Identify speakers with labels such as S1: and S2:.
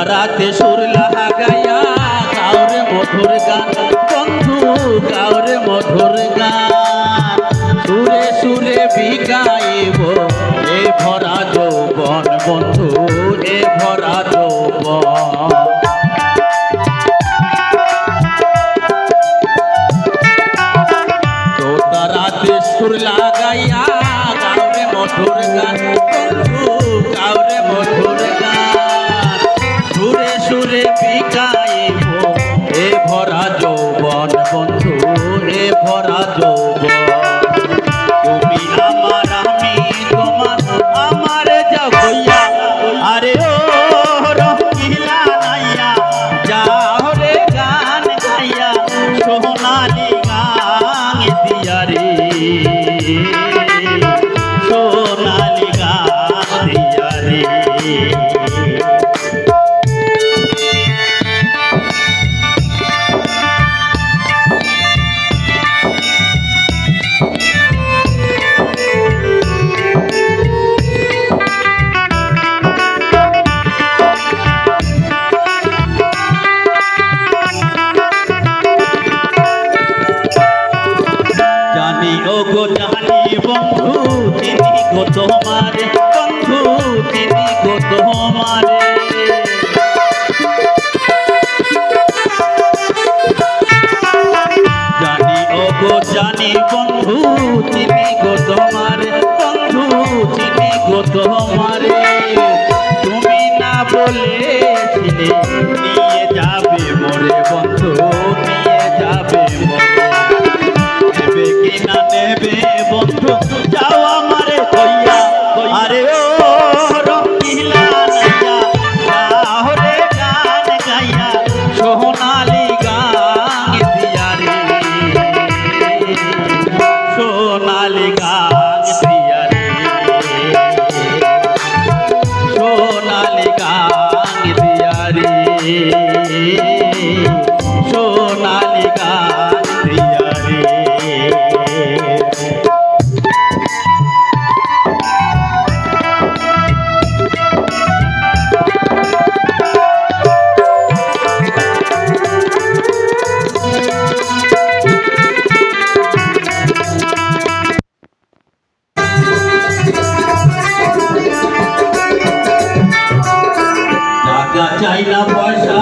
S1: রাতে সুর লাগাইয়া কাউরে মধুর গান বন্ধু কাউরে মধুর গান সুরে সুরে বিগাইব এ ভরা যৌবন বন্ধু এ ভরা যৌবন রাতে সুর লাগাইয়া কাউরে মধুর গান বন্ধু কাউরে মধুর গান সুরে সুরে বিগাইব এ ভরা যৌবন বন্ধু এ ভরা যৌবন তুমি আমার আমি তোমার আমার যাবইয়া আরে ও রঙ্গিলা নাইয়া যাও রে গান গাইয়া সোনালি গান দিয়া রে সোনালি গান দিয়া রে জানি ও গো জানি বন্ধু তিনি গো তোমারে বন্ধু তিনি গো তোমারে জানি ও গো জানি বন্ধু তিনি গো তোমারে বন্ধু তিনি গো তোমারে তুমি না বলেছিলে নিয়ে যাবে মোরে বন্ধু নিয়ে যাবে মোরে নেবে কিনা নেবে বন্ধু যাও আমারে কইয়া আরে ও রঙ্গিলা নাইয়া যাও রে গান গাইয়া সোনালি গান দিয়া রে সোনালি গান দিয়া রে সোনালি গান দিয়া রে সোনালি গান দিয়া রে টাকা চাই না পয়সা